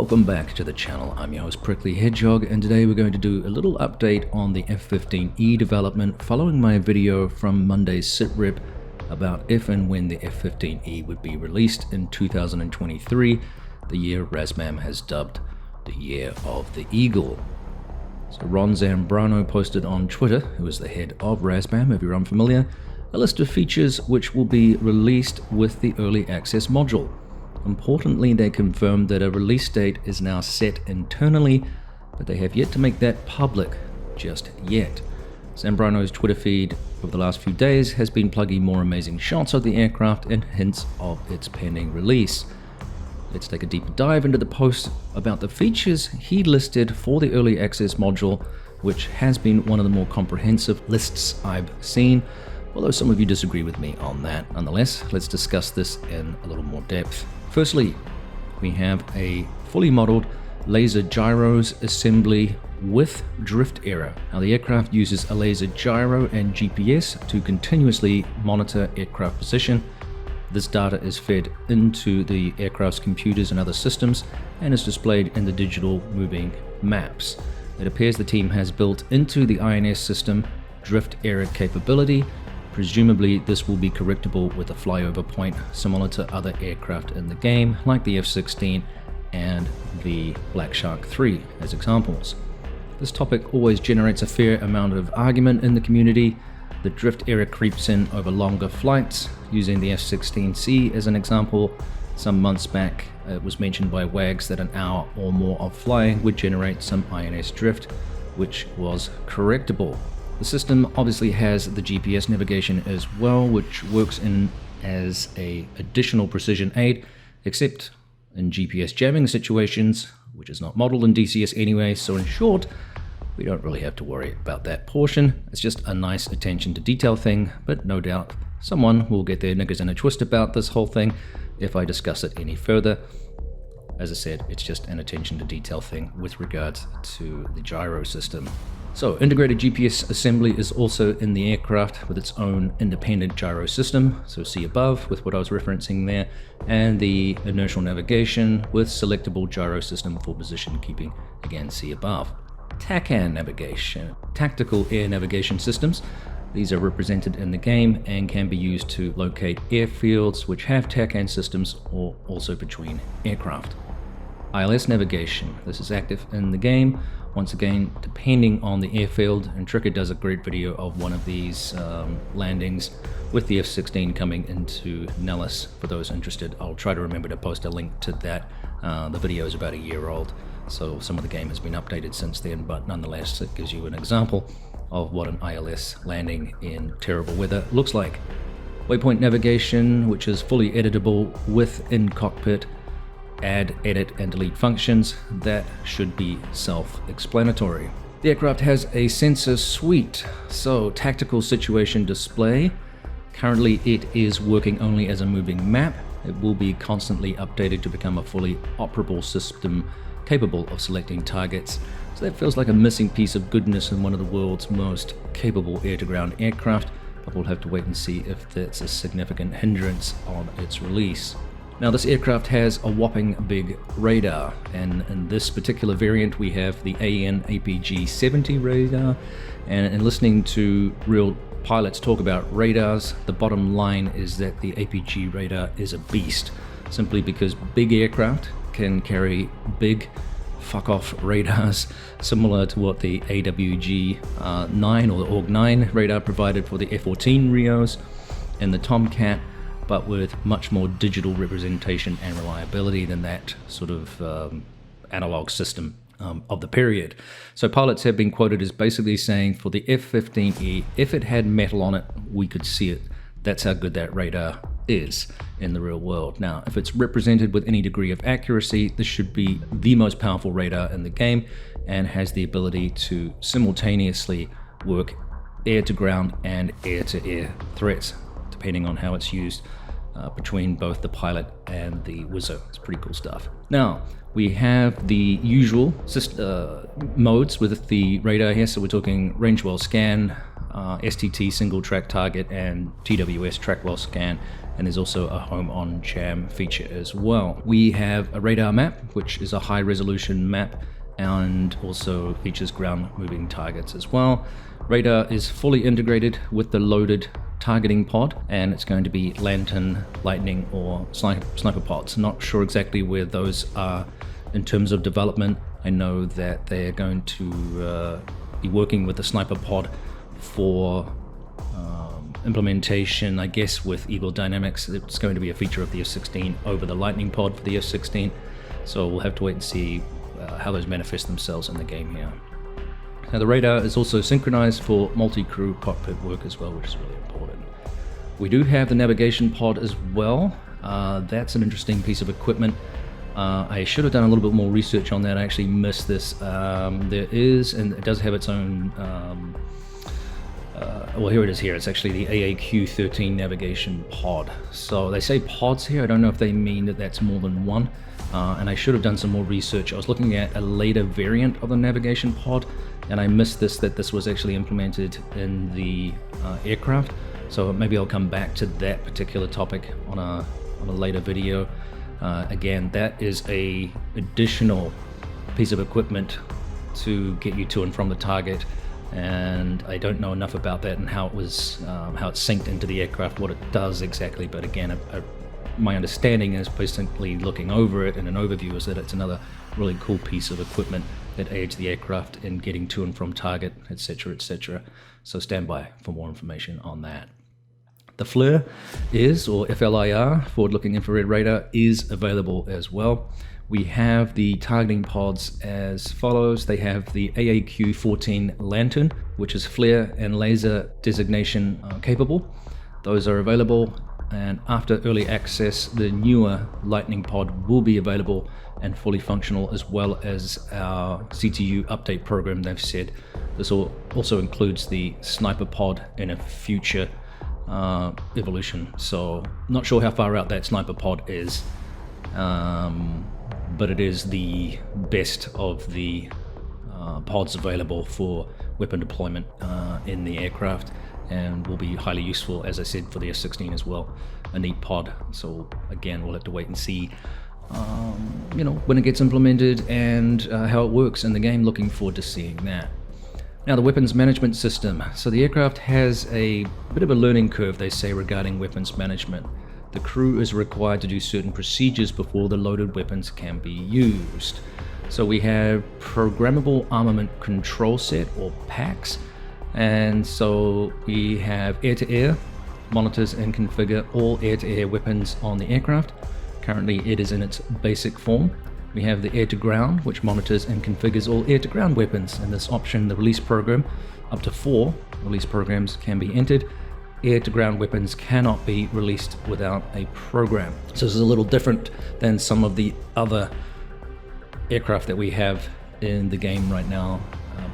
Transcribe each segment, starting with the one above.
Welcome back to the channel. I'm your host Prickly Hedgehog, and today we're going to do a little update on the F-15E development following my video from Monday's sitrep about if and when the F-15E would be released in 2023, the year RAZBAM has dubbed the Year of the Eagle. So Ron Zambrano posted on Twitter, who is the head of RAZBAM if you're unfamiliar, a list of features which will be released with the early access module. Importantly, they confirmed that a release date is now set internally, but they have yet to make that public just yet. Zambrano's Twitter feed over the last few days has been plugging more amazing shots of the aircraft and hints of its pending release. Let's take a deeper dive into the post about the features he listed for the early access module, which has been one of the more comprehensive lists I've seen, although some of you disagree with me on that. Nonetheless, let's discuss this in a little more depth. Firstly, we have a fully modeled laser gyros assembly with drift error. Now, the aircraft uses a laser gyro and GPS to continuously monitor aircraft position. This data is fed into the aircraft's computers and other systems and is displayed in the digital moving maps. It appears the team has built into the INS system drift error capability. Presumably this will be correctable with a flyover point similar to other aircraft in the game, like the F-16 and the Black Shark 3 as examples. This topic always generates a fair amount of argument in the community. The drift error creeps in over longer flights. Using the F-15E as an example, some months back it was mentioned by WAGs that an hour or more of flying would generate some INS drift, which was correctable. The system obviously has the GPS navigation as well, which works in as an additional precision aid, except in GPS jamming situations, which is not modeled in DCS anyway. So in short, we don't really have to worry about that portion. It's just a nice attention to detail thing, but no doubt someone will get their knickers in a twist about this whole thing if I discuss it any further. As I said, it's just an attention to detail thing with regards to the gyro system. So integrated GPS assembly is also in the aircraft with its own independent gyro system, so see above with what I was referencing there, and the inertial navigation with selectable gyro system for position keeping, again see above. TACAN navigation, tactical air navigation systems. These are represented in the game and can be used to locate airfields which have TACAN systems or also between aircraft. ILS navigation, this is active in the game. Once again, depending on the airfield, and Tricker does a great video of one of these landings with the F-16 coming into Nellis. For those interested, I'll try to remember to post a link to that. The video is about a year old, so some of the game has been updated since then, but nonetheless, it gives you an example of what an ILS landing in terrible weather looks like. Waypoint navigation, which is fully editable with in-cockpit add, edit, and delete functions. That should be self-explanatory. The aircraft has a sensor suite, so tactical situation display. Currently it is working only as a moving map. It will be constantly updated to become a fully operable system capable of selecting targets. So that feels like a missing piece of goodness in one of the world's most capable air-to-ground aircraft, but we'll have to wait and see if that's a significant hindrance on its release. Now, this aircraft has a whopping big radar, and in this particular variant we have the AN APG-70 radar, and in listening to real pilots talk about radars, the bottom line is that the APG radar is a beast, simply because big aircraft can carry big fuck-off radars, similar to what the AWG-9 or the AWG-9 radar provided for the F-14 Rios and the Tomcat, but with much more digital representation and reliability than that sort of analog system of the period. So pilots have been quoted as basically saying for the F-15E, if it had metal on it, we could see it. That's how good that radar is in the real world. Now, if it's represented with any degree of accuracy, this should be the most powerful radar in the game and has the ability to simultaneously work air-to-ground and air-to-air threats, depending on how it's used between both the pilot and the wizzo. It's pretty cool stuff. Now, we have the usual modes with the radar here. So we're talking range well scan, STT single track target and TWS track well scan, and there's also a home on jam feature as well. We have a radar map, which is a high resolution map and also features ground moving targets as well. Radar is fully integrated with the loaded targeting pod, and it's going to be Lantern, Lightning or Sniper pods. Not sure exactly where those are in terms of development. I know that they're going to be working with the Sniper pod for implementation, I guess, with Eagle Dynamics. It's going to be a feature of the F-16 over the Lightning pod for the F-16, so we'll have to wait and see how those manifest themselves in the game here. Now the radar is also synchronized for multi-crew cockpit work as well, which is really important. We do have the navigation pod as well. That's an interesting piece of equipment. I should have done a little bit more research on that. I actually missed this. There is, and it does have its own well, here it is here. It's actually the AAQ-13 navigation pod. So they say pods here. I don't know if they mean that that's more than one. And I should have done some more research. I was looking at a later variant of the navigation pod, and I missed that this was actually implemented in the aircraft. So maybe I'll come back to that particular topic on a later video. Again, that is a additional piece of equipment to get you to and from the target, and I don't know enough about that and how it was how it's synced into the aircraft, what it does exactly. But again, my understanding is, basically looking over it in an overview, is that it's another really cool piece of equipment that aids the aircraft in getting to and from target, etc., etc. So stand by for more information on that. The FLIR is, or FLIR, forward-looking infrared radar, is available as well. We have the targeting pods as follows. They have the AAQ-14 Lantern, which is flare and laser designation capable. Those are available, and after early access, the newer Lightning pod will be available and fully functional, as well as our CTU update program. They've said this also includes the Sniper pod in a future evolution. So not sure how far out that Sniper pod is, but it is the best of the pods available for weapon deployment in the aircraft, and will be highly useful, as I said, for the F-16 as well. A neat pod. So again, we'll have to wait and see when it gets implemented and how it works in the game. Looking forward to seeing that. Now, the weapons management system. So the aircraft has a bit of a learning curve, they say, regarding weapons management. The crew is required to do certain procedures before the loaded weapons can be used. So we have Programmable Armament Control Set, or PACS, and so we have air-to-air, monitors and configure all air-to-air weapons on the aircraft. Currently it is in its basic form. We have the air-to-ground, which monitors and configures all air-to-ground weapons. In this option, the release program, up to 4 release programs can be entered. Air-to-ground weapons cannot be released without a program. So this is a little different than some of the other aircraft that we have in the game right now.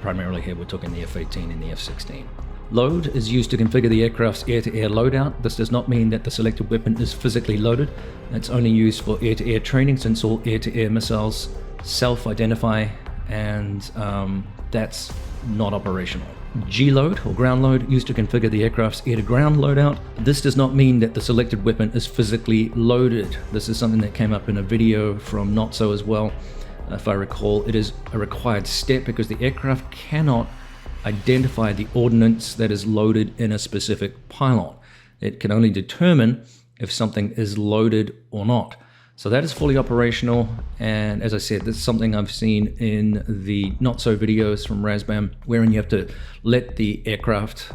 Primarily here we're talking the F-18 and the F-16. Load is used to configure the aircraft's air-to-air loadout. This does not mean that the selected weapon is physically loaded. It's only used for air-to-air training, since all air-to-air missiles self-identify, and that's not operational. G-load, or ground load, used to configure the aircraft's air-to-ground loadout. This does not mean that the selected weapon is physically loaded. This is something that came up in a video from Notso as well. If I recall, it is a required step because the aircraft cannot identify the ordnance that is loaded in a specific pylon. It can only determine if something is loaded or not. So that is fully operational, and as I said, this is something I've seen in the Notso videos from RAZBAM, wherein you have to let the aircraft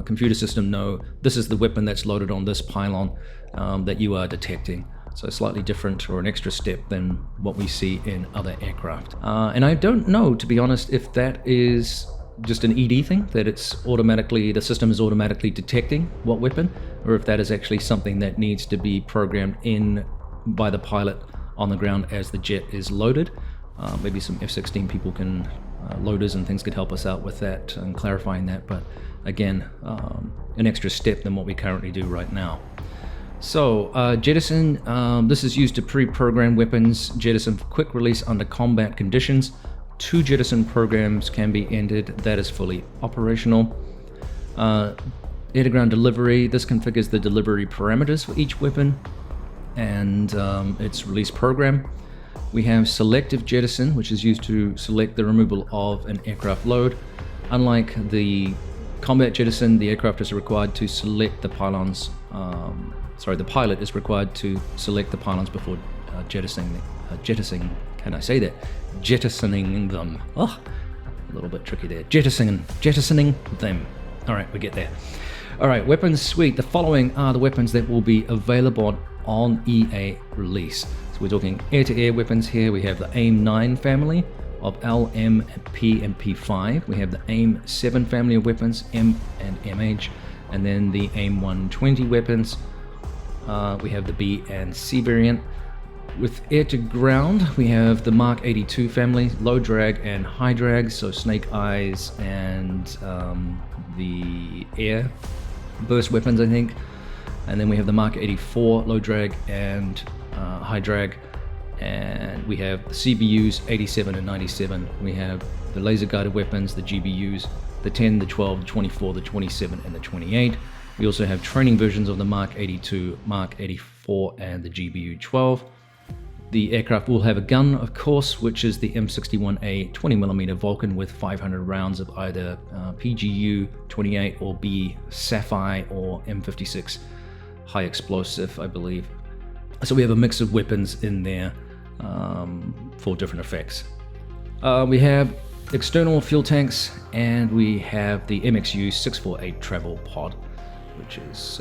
computer system know this is the weapon that's loaded on this pylon that you are detecting. So slightly different, or an extra step, than what we see in other aircraft. And I don't know, to be honest, if that is just an ED thing, that it's automatically, the system is automatically detecting what weapon, or if that is actually something that needs to be programmed in by the pilot on the ground as the jet is loaded. Maybe some F-16 people can, loaders and things, could help us out with that and clarifying that, but again, an extra step than what we currently do right now. So, jettison, this is used to pre-program weapons, jettison for quick release under combat conditions. 2 jettison programs can be entered. That is fully operational. Air-to-ground delivery, this configures the delivery parameters for each weapon and its release program. We have selective jettison, which is used to select the removal of an aircraft load. Unlike the combat jettison, the aircraft is required to select the pylons. The pilot is required to select the pylons before jettisoning. Can I say that? Jettisoning them. Oh, a little bit tricky there. Jettisoning them. All right, we get there. All right, weapons suite. The following are the weapons that will be available on EA release. So we're talking air-to-air weapons here. We have the AIM-9 family of L, M, P, and P5. We have the AIM-7 family of weapons, M and MH, and then the AIM-120 weapons. We have the B and C variant. With air-to-ground, we have the Mark 82 family, low drag and high drag, so snake eyes and the air burst weapons, I think. And then we have the Mark 84 low drag and high drag, and we have the CBUs 87 and 97. We have the laser guided weapons, the GBUs, the 10, the 12, the 24, the 27, and the 28. We also have training versions of the Mark 82, Mark 84, and the GBU 12. The aircraft will have a gun, of course, which is the M61A 20mm Vulcan with 500 rounds of either PGU 28 or B Sapphire or M56 high explosive, I believe. So we have a mix of weapons in there for different effects. We have external fuel tanks, and we have the MXU 648 travel pod, which is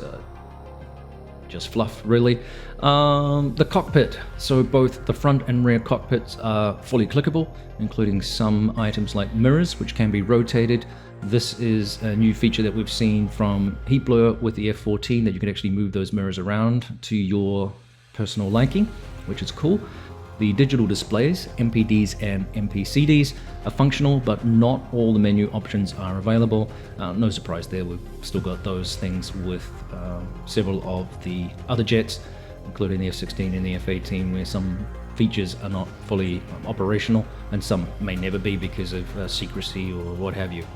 just fluff, really. The cockpit, so both the front and rear cockpits are fully clickable, including some items like mirrors, which can be rotated. This is a new feature that we've seen from Heat Blur with the F-14, that you can actually move those mirrors around to your personal liking, which is cool. The digital displays, MPDs and MPCDs, are functional, but not all the menu options are available. No surprise there, we've still got those things with several of the other jets, including the F-16 and the F-18, where some features are not fully operational, and some may never be because of secrecy or what have you.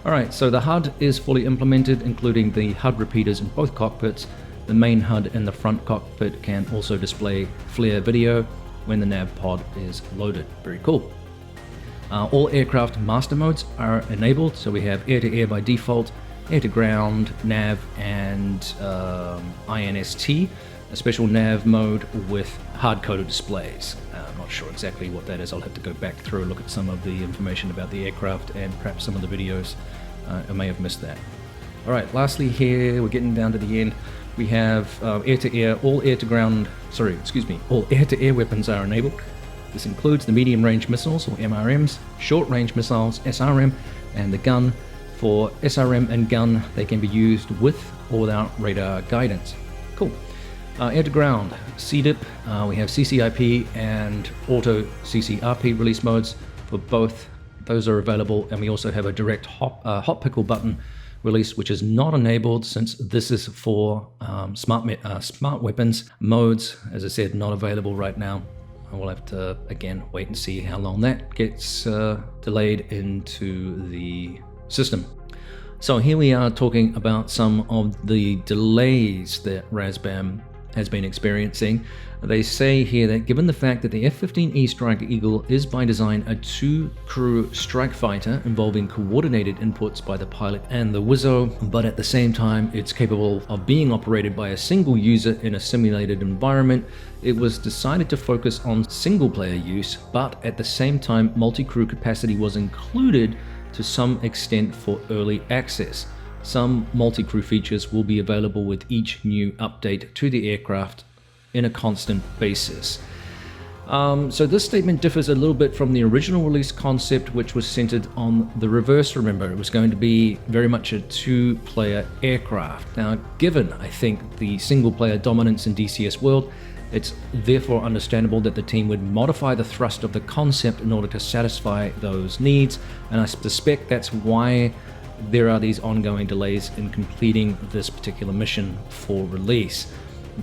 Alright, so the HUD is fully implemented, including the HUD repeaters in both cockpits. The main HUD in the front cockpit can also display FLARE video when the nav pod is loaded. Very cool. All aircraft master modes are enabled, so we have air-to-air by default, air-to-ground, nav, and INST, a special nav mode with hard-coded displays. I'm not sure exactly what that is. I'll have to go back through and look at some of the information about the aircraft and perhaps some of the videos. I may have missed that. Alright, lastly here, we're getting down to the end. We have air-to-air, all air-to-air weapons are enabled. This includes the medium-range missiles, or MRMs, short-range missiles, SRM, and the gun. For SRM and gun, they can be used with or without radar guidance. Cool. Air-to-ground, CDIP, we have CCIP and Auto CCRP release modes for both. Those are available, and we also have a direct hot pickle button release, which is not enabled since this is for smart weapons modes. As I said, not available right now. We'll have to again wait and see how long that gets delayed into the system. So here we are talking about some of the delays that RAZBAM has been experiencing. They say here that given the fact that the F-15E Strike Eagle is by design a two-crew strike fighter involving coordinated inputs by the pilot and the Wizzo, but at the same time it's capable of being operated by a single user in a simulated environment, it was decided to focus on single-player use, but at the same time multi-crew capacity was included to some extent for early access. Some multi-crew features will be available with each new update to the aircraft in a constant basis. So this statement differs a little bit from the original release concept, which was centered on the reverse. Remember, it was going to be very much a two-player aircraft. Now, given, I think, the single-player dominance in DCS world, it's therefore understandable that the team would modify the thrust of the concept in order to satisfy those needs, and I suspect that's why there are these ongoing delays in completing this particular mission for release.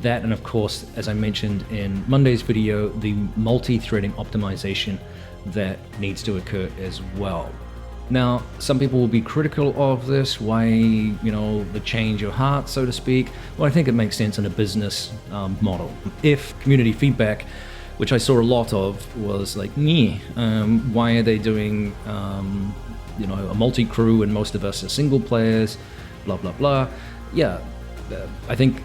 That, and of course, as I mentioned in Monday's video, the multi-threading optimization that needs to occur as well. Now, some people will be critical of this. Why, the change of heart, so to speak? Well, I think it makes sense in a business model. If community feedback, which I saw a lot of, was like, why are they doing, a multi-crew and most of us are single players, blah, blah, blah. Yeah, I think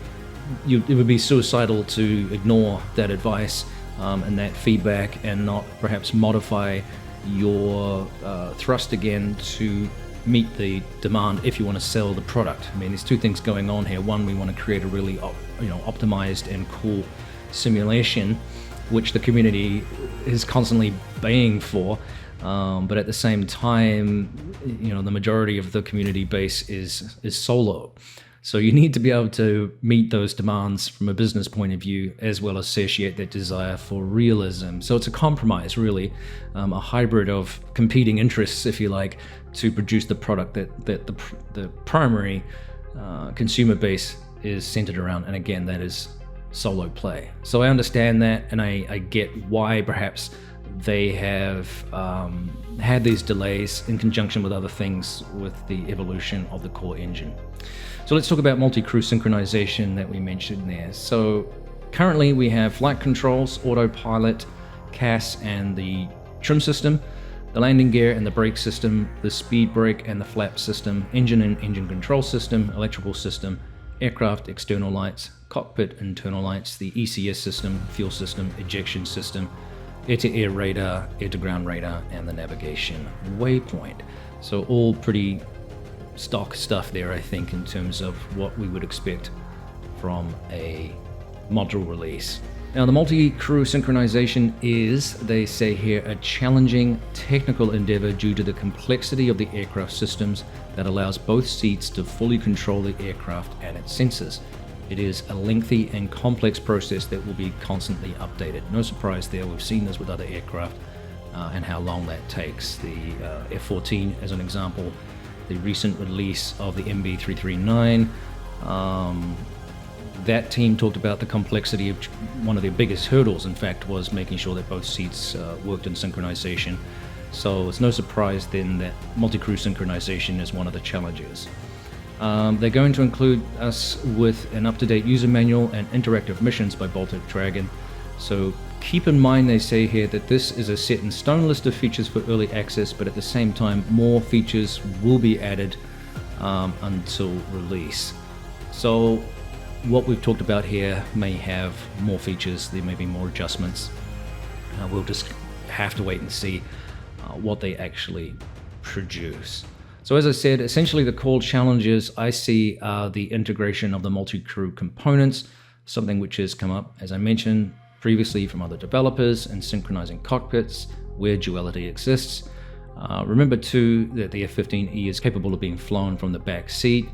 it would be suicidal to ignore that advice and that feedback and not perhaps modify your thrust again to meet the demand if you want to sell the product. I mean, there's two things going on here. One, we want to create a really optimized and cool simulation, which the community is constantly baying for, but at the same time, the majority of the community base is solo. So you need to be able to meet those demands from a business point of view, as well as satiate that desire for realism. So it's a compromise, really, a hybrid of competing interests, if you like, to produce the product that the primary consumer base is centered around. And again, that is solo play. So I understand that, and I get why perhaps they have had these delays in conjunction with other things with the evolution of the core engine. So let's talk about multi-crew synchronization that we mentioned there. So currently we have flight controls, autopilot, CAS and the trim system, the landing gear and the brake system, the speed brake and the flap system, engine and engine control system, electrical system, aircraft external lights, cockpit internal lights, the ECS system, fuel system, ejection system, air-to-air radar, air-to-ground radar, and the navigation waypoint. So all pretty stock stuff there, I think, in terms of what we would expect from a module release. Now, the multi-crew synchronization is, they say here, a challenging technical endeavor due to the complexity of the aircraft systems that allows both seats to fully control the aircraft and its sensors. It is a lengthy and complex process that will be constantly updated. No surprise there, we've seen this with other aircraft and how long that takes. The F-14, as an example, the recent release of the MB339, that team talked about the complexity of one of their biggest hurdles, in fact, was making sure that both seats worked in synchronization. So it's no surprise then that multi-crew synchronization is one of the challenges. They're going to include us with an up-to-date user manual and interactive missions by Baltic Dragon. So keep in mind, they say here, that this is a set in stone list of features for early access, but at the same time, more features will be added until release. So what we've talked about here may have more features, there may be more adjustments. We'll just have to wait and see what they actually produce. So as I said, essentially the core challenges I see are the integration of the multi-crew components, something which has come up, as I mentioned previously, from other developers, and synchronizing cockpits where duality exists. Remember too that the F-15E is capable of being flown from the back seat,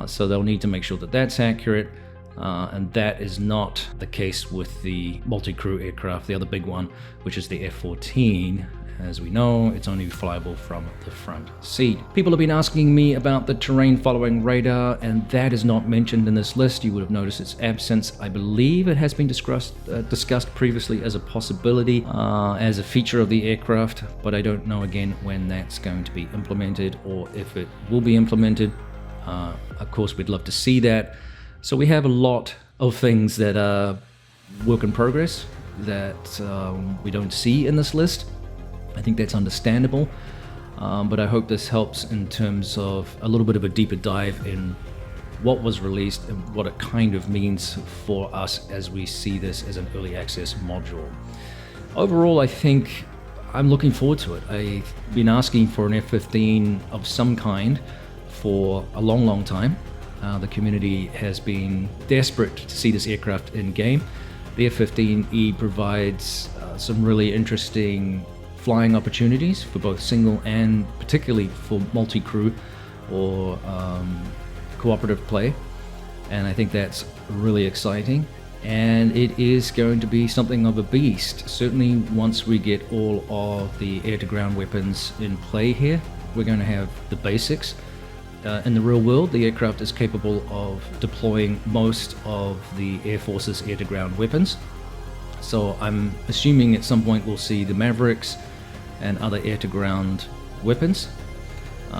so they'll need to make sure that that's accurate, and that is not the case with the multi-crew aircraft, the other big one, which is the F-14. As we know, it's only flyable from the front seat. People have been asking me about the terrain following radar, and that is not mentioned in this list. You would have noticed its absence. I believe it has been discussed previously as a possibility, as a feature of the aircraft, but I don't know again when that's going to be implemented or if it will be implemented. Of course, we'd love to see that. So we have a lot of things that are work in progress that we don't see in this list. I think that's understandable, but I hope this helps in terms of a little bit of a deeper dive in what was released and what it kind of means for us as we see this as an early access module. Overall, I think I'm looking forward to it. I've been asking for an F-15 of some kind for a long time. The community has been desperate to see this aircraft in game. The F-15E provides some really interesting flying opportunities for both single and particularly for multi-crew or cooperative play, and I think that's really exciting, and it is going to be something of a beast. Certainly once we get all of the air-to-ground weapons in play here, we're going to have the basics. In the real world, the aircraft is capable of deploying most of the Air Force's air-to-ground weapons, so I'm assuming at some point we'll see the Mavericks and other air-to-ground weapons.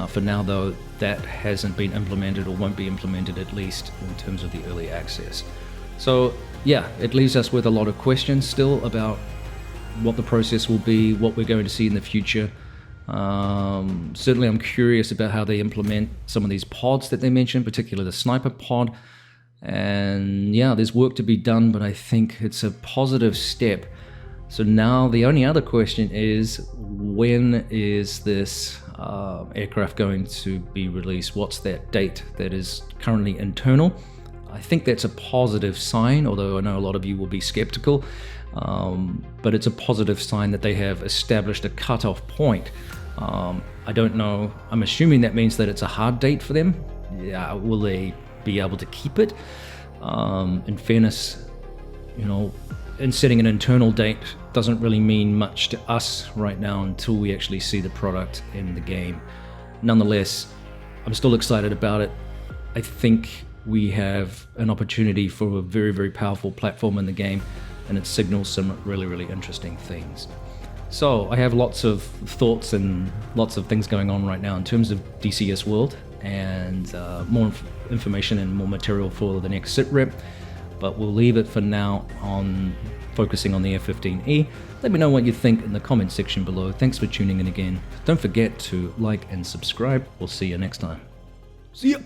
For now though, that hasn't been implemented or won't be implemented, at least in terms of the early access. So yeah, it leaves us with a lot of questions still about what the process will be, what we're going to see in the future. Certainly I'm curious about how they implement some of these pods that they mentioned, particularly the sniper pod. And yeah, there's work to be done, but I think it's a positive step. So now the only other question is, when is this aircraft going to be released? What's that date that is currently internal? I think that's a positive sign, although I know a lot of you will be skeptical. But it's a positive sign that they have established a cutoff point. I don't know, I'm assuming that means that it's a hard date for them. Yeah, will they be able to keep it? In fairness, you know, in setting an internal date doesn't really mean much to us right now until we actually see the product in the game. Nonetheless, I'm still excited about it. I think we have an opportunity for a very, very powerful platform in the game, and it signals some really, really interesting things. So I have lots of thoughts and lots of things going on right now in terms of DCS World, and more information and more material for the next SITREP, but we'll leave it for now on focusing on the F-15E. Let me know what you think in the comment section below. Thanks for tuning in again. Don't forget to like and subscribe. We'll see you next time. See ya!